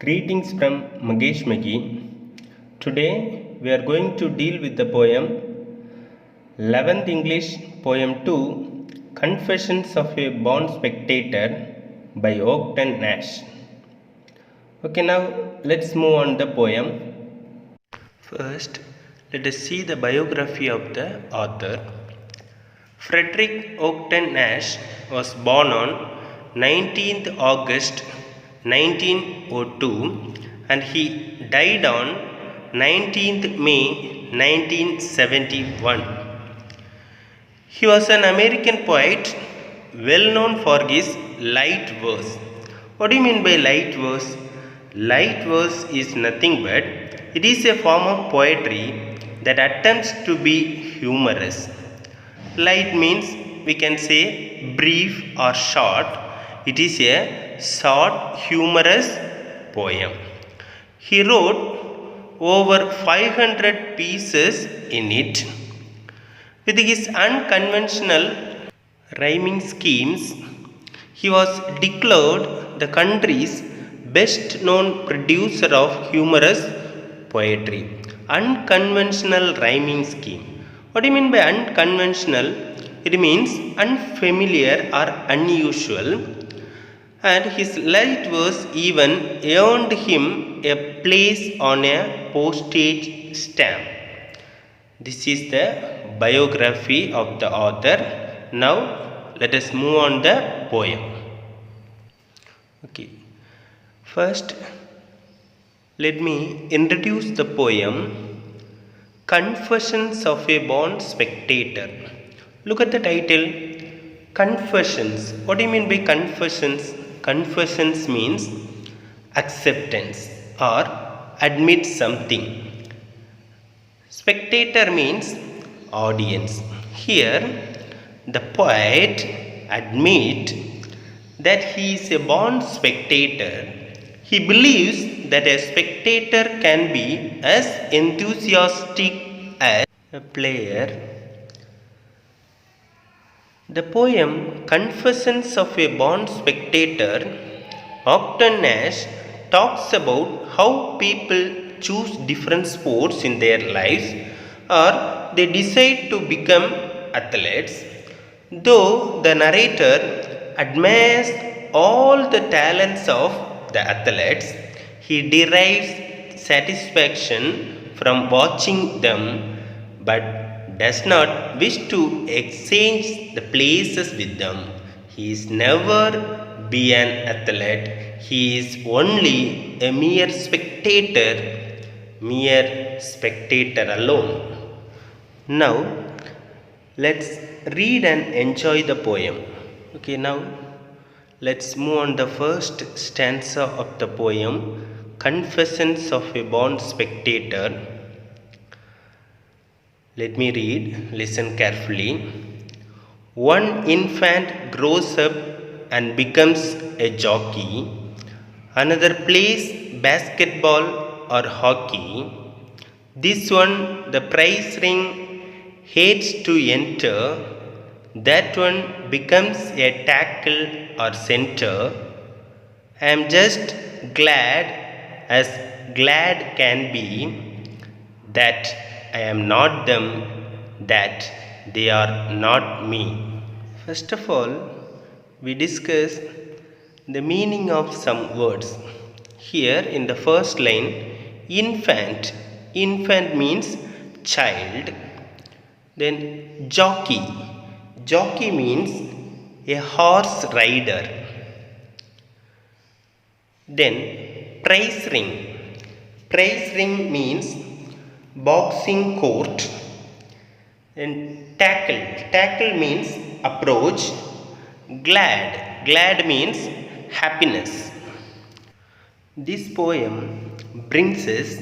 Greetings from Magesh Magi. Today we are going to deal with the poem 11th English Poem 2 Confessions of a Born Spectator by Ogden Nash. Okay, now let's move on the poem. First, let us see the biography of the author. Frederick Ogden Nash was born on 19th August 1902 and he died on 19th May 1971. He was an American poet well known for his light verse. What do you mean by light verse? Light verse is nothing but it is a form of poetry that attempts to be humorous. Light means we can say brief or short. It is a short humorous poem. He wrote over 500 pieces in it. With his unconventional rhyming schemes, he was declared the country's best known producer of humorous poetry. Unconventional rhyming scheme. What do you mean by unconventional? It means unfamiliar or unusual. And his light verse even earned him a place on a postage stamp. This is the biography of the author. Now let us move on the poem. Okay. First, let me introduce the poem Confessions of a Born Spectator. Look at the title, Confessions. What do you mean by confessions? Confessions means acceptance or admit something. Spectator means audience. Here, the poet admits that he is a born spectator. He believes that a spectator can be as enthusiastic as a player. The poem Confessions of a Born Spectator, Ogden Nash talks about how people choose different sports in their lives or they decide to become athletes. Though the narrator admires all the talents of the athletes, he derives satisfaction from watching them but does not wish to exchange the places with them. He is never be an athlete. He is only a mere spectator alone. Now, let's read and enjoy the poem. Okay, now let's move on the first stanza of the poem, Confessions of a Born Spectator. Let me read, listen carefully. One infant grows up and becomes a jockey. Another plays basketball or hockey. This one, the prize ring, hates to enter. That one becomes a tackle or center. I am just glad as glad can be that I am not them, that they are not me. First of all, we discuss the meaning of some words. Here in the first line, infant. Infant means child. Then jockey. Jockey means a horse rider. Then prize ring. Prize ring means boxing court. And tackle. Tackle means approach. Glad. Glad means happiness. This poem brings us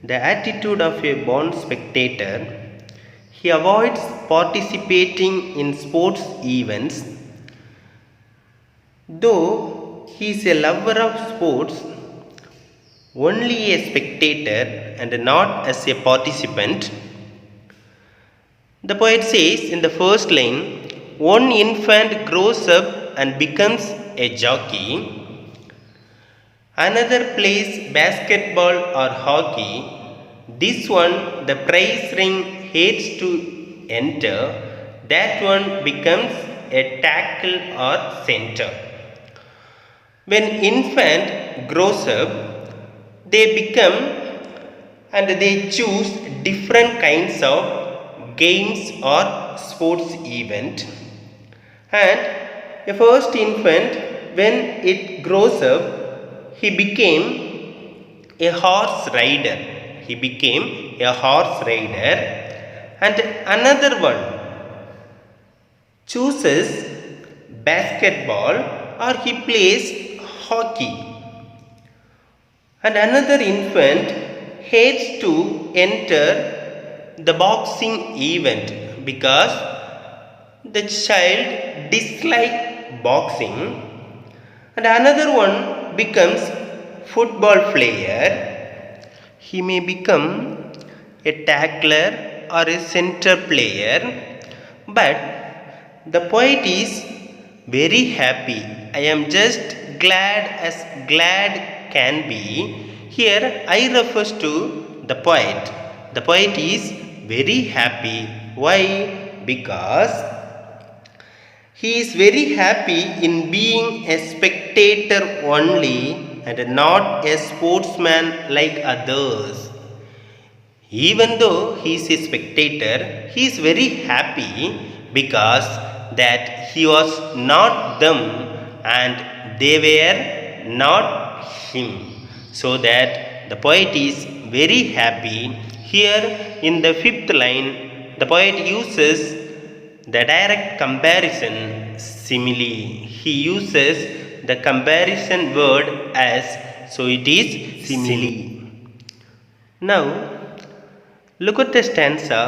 the attitude of a born spectator. He avoids participating in sports events. Though he is a lover of sports, only a spectator and not as a participant. The poet says in the first line, one infant grows up and becomes a jockey. Another plays basketball or hockey. This one, the prize ring hates to enter. That one becomes a tackle or center. When infant grows up, they become and they choose different kinds of games or sports event. And a first infant, when it grows up, he became a horse rider. He became a horse rider. And another one chooses basketball or he plays hockey. And another infant hates to enter the boxing event because the child dislikes boxing. And another one becomes football player. He may become a tackler or a center player. But the poet is very happy. I am just glad as glad can be. Here I refers to the poet. The poet is very happy. Why? Because he is very happy in being a spectator only and not a sportsman like others. Even though he is a spectator, he is very happy because that he was not them and they were not him. So that the poet is very happy. Here in the fifth line, the poet uses the direct comparison simile. He uses the comparison word as, so it is simile. Now look at the stanza.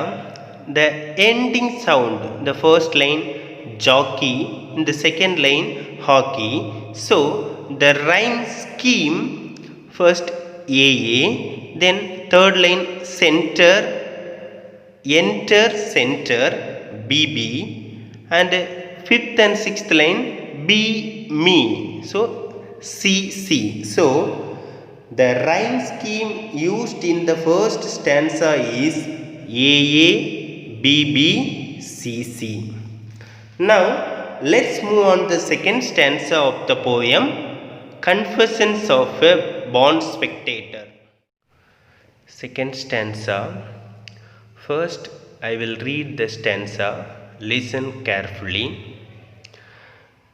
The ending sound, the first line jockey, in the second line hockey. So the rhyme scheme, first AA, then third line center, enter center BB, and fifth and sixth line B me. So CC. So the rhyme scheme used in the first stanza is AA, BB, CC. Now let's move on the second stanza of the poem, Confessions of a Born Spectator. Second stanza. First I will read the stanza. Listen carefully.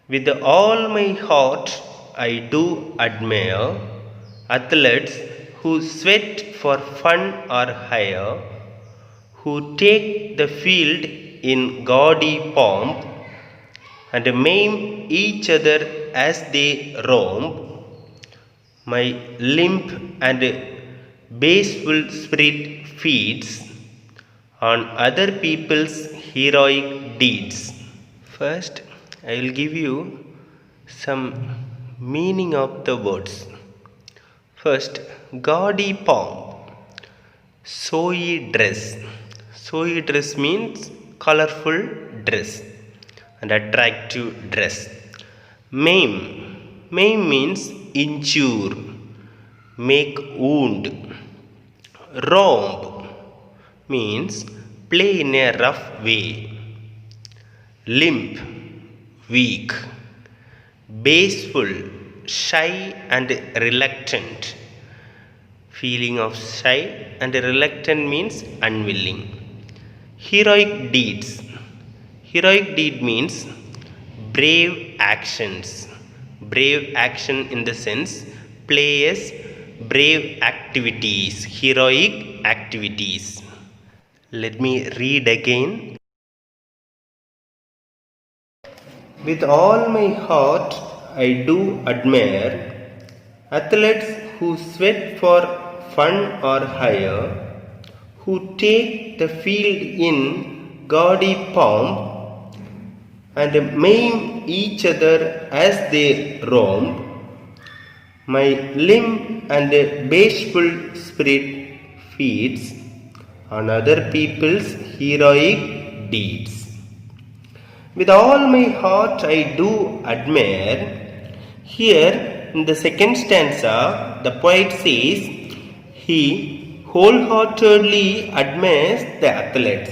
With all my heart I do admire athletes who sweat for fun or hire, who take the field in gaudy pomp and maim each other as they roam. My limp and baseful spirit feeds on other people's heroic deeds. First, I will give you some meaning of the words. First, gaudy pomp, showy dress. Showy dress means colorful dress and attractive dress. Maim. Maim means injure, make wound. Romp means play in a rough way. Limp, weak. Baseful, shy and reluctant. Feeling of shy and reluctant means unwilling. Heroic deeds. Heroic deed means brave actions. Brave action in the sense play as brave activities, heroic activities. Let me read again. With all my heart I do admire athletes who sweat for fun or hire, who take the field in gaudy pomp and maim each other as they roam. My limb and bashful spirit feeds on other people's heroic deeds. With all my heart I do admire. Here in the second stanza, the poet says he wholeheartedly admires the athletes.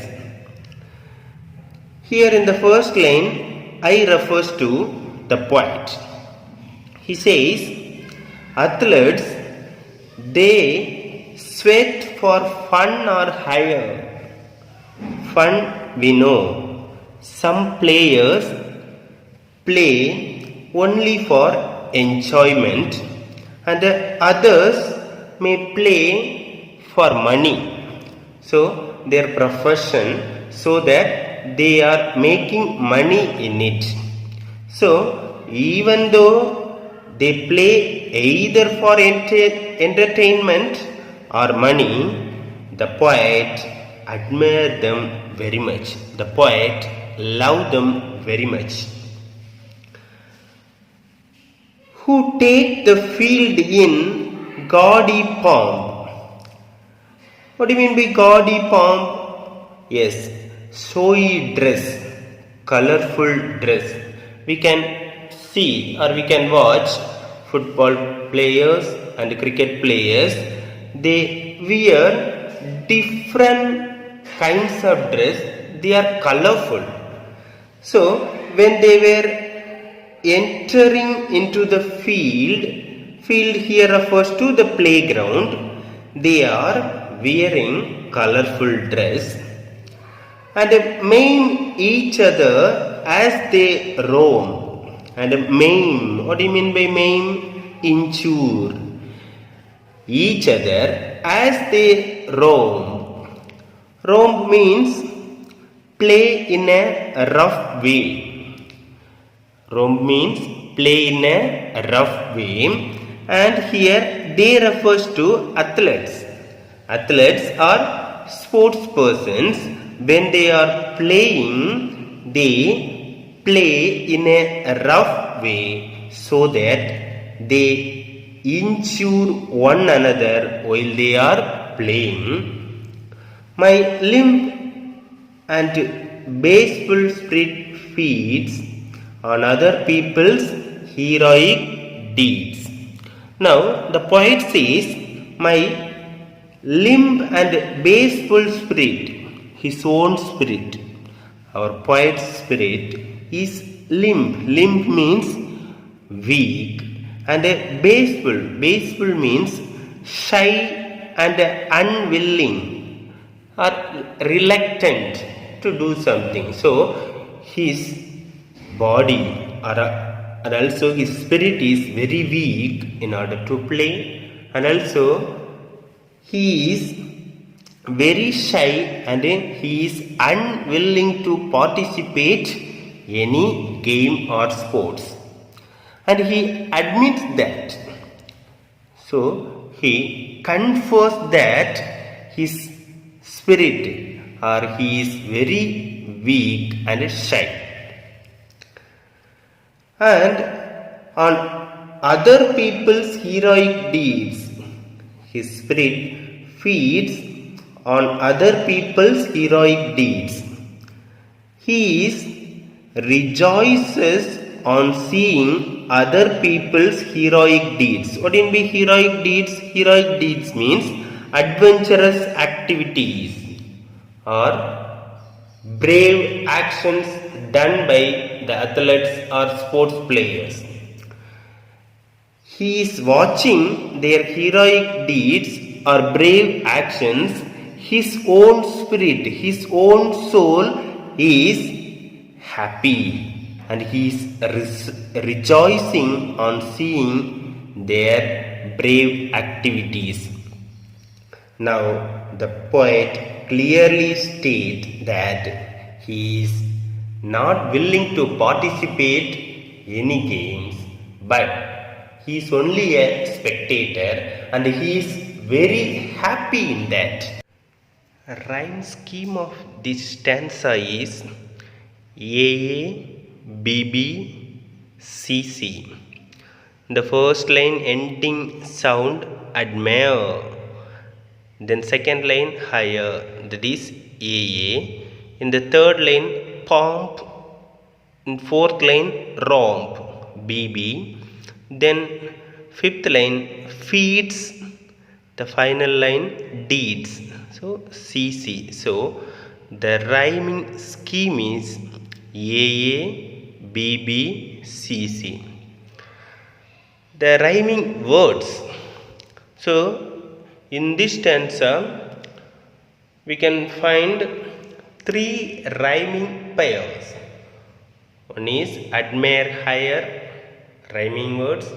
Here in the first line, I refers to the poet. He says, athletes, they sweat for fun or hire. Fun we know. Some players play only for enjoyment and the others may play for money. So their profession, so that they are making money in it. So even though they play either for entertainment or money, the poet admire them very much. The poet love them very much. Who take the field in gaudy pomp. What do you mean by gaudy pomp? Yes, showy dress, colorful dress. We can see or we can watch football players and cricket players. They wear different kinds of dress. They are colorful. So when they were entering into the field here refers to the playground, they are wearing colorful dress and maim each other as they roam. And maim, what do you mean by maim? Injure each other as they roam. Roam means play in a rough way. Roam means play in a rough way, and here they refers to athletes. Athletes are sports persons. When they are playing, they play in a rough way so that they injure one another while they are playing. My limp and baseball spirit feeds on other people's heroic deeds. Now the poet says, my limp and baseball spirit, his own spirit, our poet's spirit is limp. Limp means weak, and baseball means shy and unwilling or reluctant to do something. So his body and also his spirit is very weak in order to play, and also he is very shy and he is unwilling to participate any game or sports, and he admits that. So he confesses that his spirit or he is very weak and shy. And on other people's heroic deeds, his spirit feeds on other people's heroic deeds. He rejoices on seeing other people's heroic deeds. What do you mean by heroic deeds? Heroic deeds means adventurous activities or brave actions done by the athletes or sports players. He is watching their heroic deeds or brave actions. His own spirit, his own soul is happy and he is rejoicing on seeing their brave activities. Now the poet clearly states that he is not willing to participate any games, but he is only a spectator and he is very happy in that. Rhyme scheme of this stanza is AA, BB, CC. The first line ending sound admire, then second line higher, that is AA. In the third line pomp, in fourth line romp, BB, then Fifth line feeds, the final line deeds. So CC. So the rhyming scheme is AA, BB, CC. The rhyming words. So in this stanza we can find three rhyming pairs. One is admire, hire, rhyming words,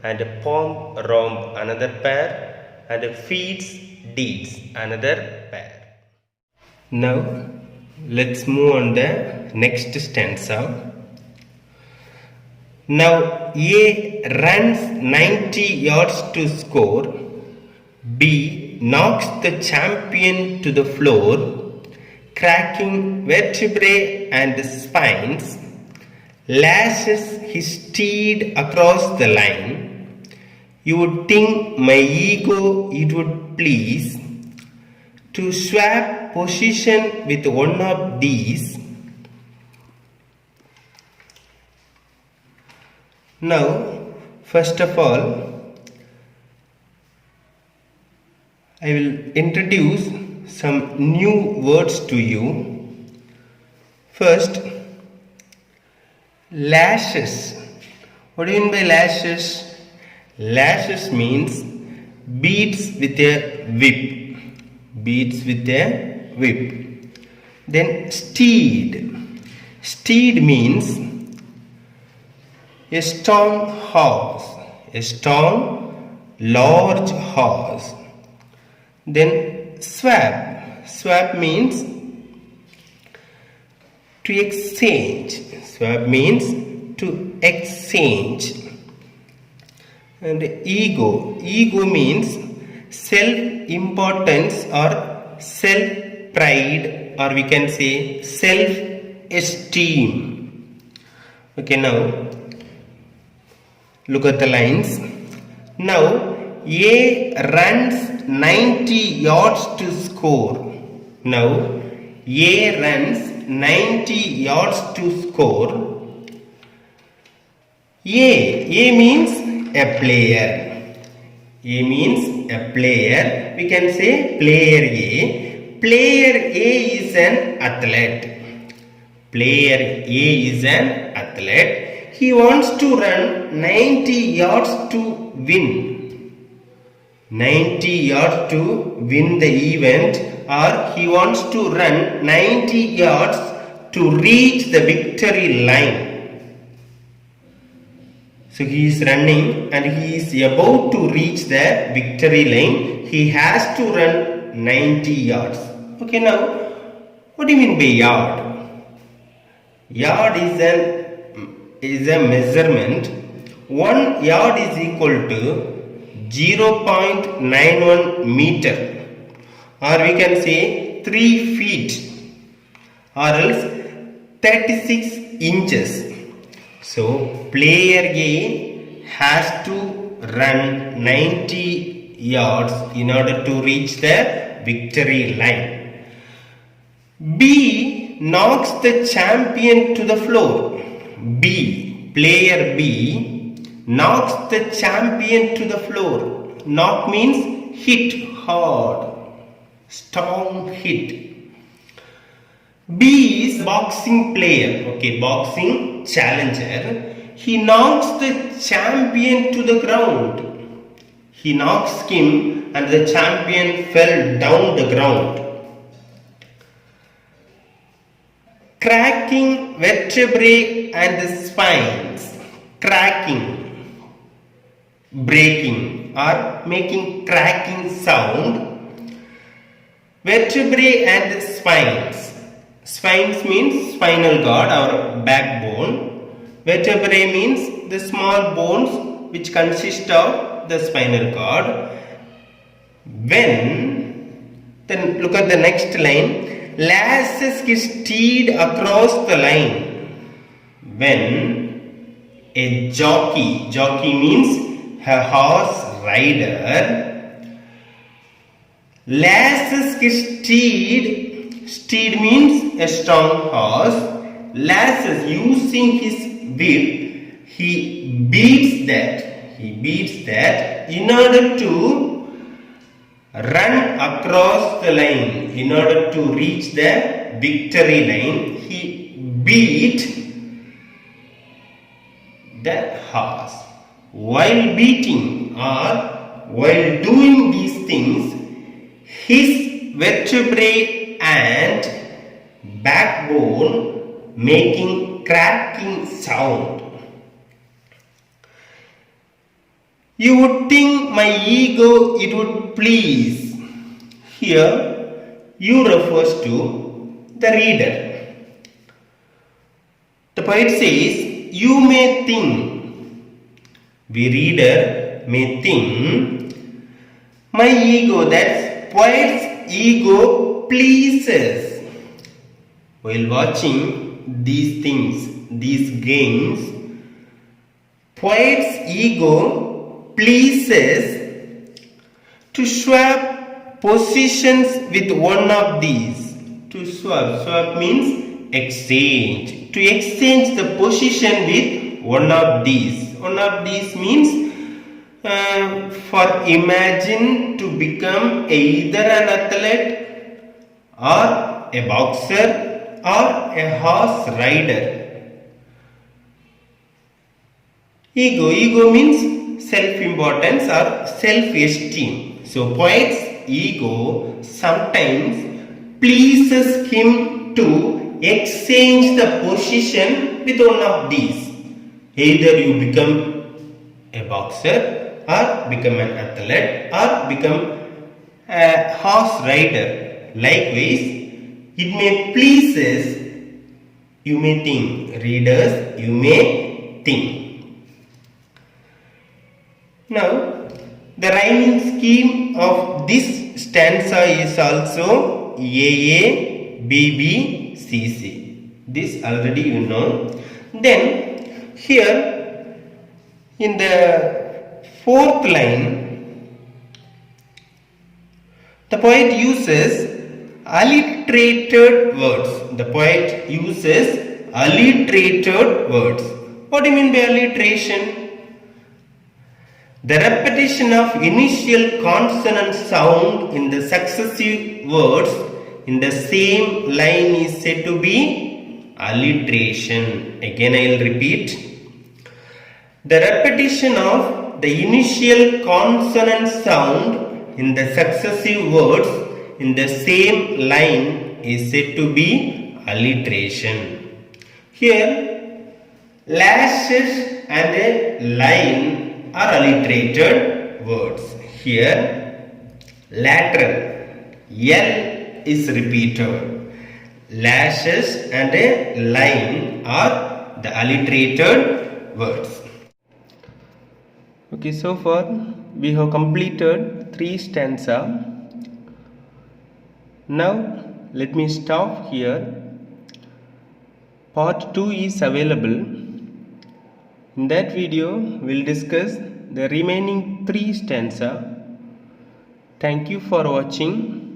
and pomp, romp, another pair, and feeds, deeds, another pair. Now let's move on the next stanza. Now A runs 90 yards to score, B knocks the champion to the floor, cracking vertebrae and spines, lashes his steed across the line. You would think my ego it would please to swap position with one of these. Now, first of all, I will introduce some new words to you. First, lashes. What do you mean by lashes? Lashes means beats with a whip. Beats with a whip. Then steed. Steed means a strong horse. A strong, large horse. Then swap. Swap means to exchange. Swap means to exchange. And ego. Ego means self-importance or self-pride, or we can say self-esteem. Okay, now look at the lines. Now A runs 90 yards to score. Now A runs 90 yards to score. A means a player. A means a player. We can say player A. Player A is an athlete. Player A is an athlete. He wants to run 90 yards to win. 90 yards to win the event, or he wants to run 90 yards to reach the victory line. So he is running and he is about to reach the victory line. He has to run 90 yards. Okay, now what do you mean by yard? Yard is a measurement. 1 yard is equal to 0.91 meter, or we can say 3 feet, or else 36 inches. So player A has to run 90 yards in order to reach the victory line. B knocks the champion to the floor. B, player B knocks the champion to the floor. Knock means hit hard, strong hit. B is boxing player, okay, boxing challenger. He knocks the champion to the ground. He knocks him and the champion fell down the ground. Cracking vertebrae and the spines. Cracking, breaking, or making cracking sound. Vertebrae and spines. Spines means spinal cord or backbone. Vertebrae means the small bones which consist of the spinal cord. Then look at the next line. Lashes his steed across the line. When a jockey means a horse rider, lashes his steed means a strong horse, lashes using his whip, he beats that in order to run across the line, in order to reach the victory line, he beat the horse. While beating or while doing these things, his vertebrae and backbone making cracking sound. You would think my ego it would please. Here, you refers to the reader. The poet says, you may think, we reader may think, my ego, that's poet's ego pleases. While watching these things, these games, poet's ego pleases to swap positions with one of these. To swap means exchange. To exchange the position with one of these. One of these means for imagine to become either an athlete or a boxer or a horse rider. Ego means self-importance or self-esteem. So poet's ego sometimes pleases him to exchange the position with one of these. Either you become a boxer or become an athlete or become a horse rider. Likewise, it may pleases, you may think, readers, you may think. Now, the rhyming scheme of this stanza is also AA, BB, CC. This already you know. Then, here in the fourth line, the poet uses alliterated words. The poet uses alliterated words. What do you mean by alliteration? The repetition of initial consonant sound in the successive words in the same line is said to be alliteration. Again I will repeat. The repetition of the initial consonant sound in the successive words in the same line is said to be alliteration. Here, lashes and a line are alliterated words. Here, lateral, L is repeated. Lashes and a line are the alliterated words. Okay, so far we have completed 3 stanzas. Now, let me stop here. Part 2 is available. In that video, we will discuss the remaining 3 stanzas. Thank you for watching.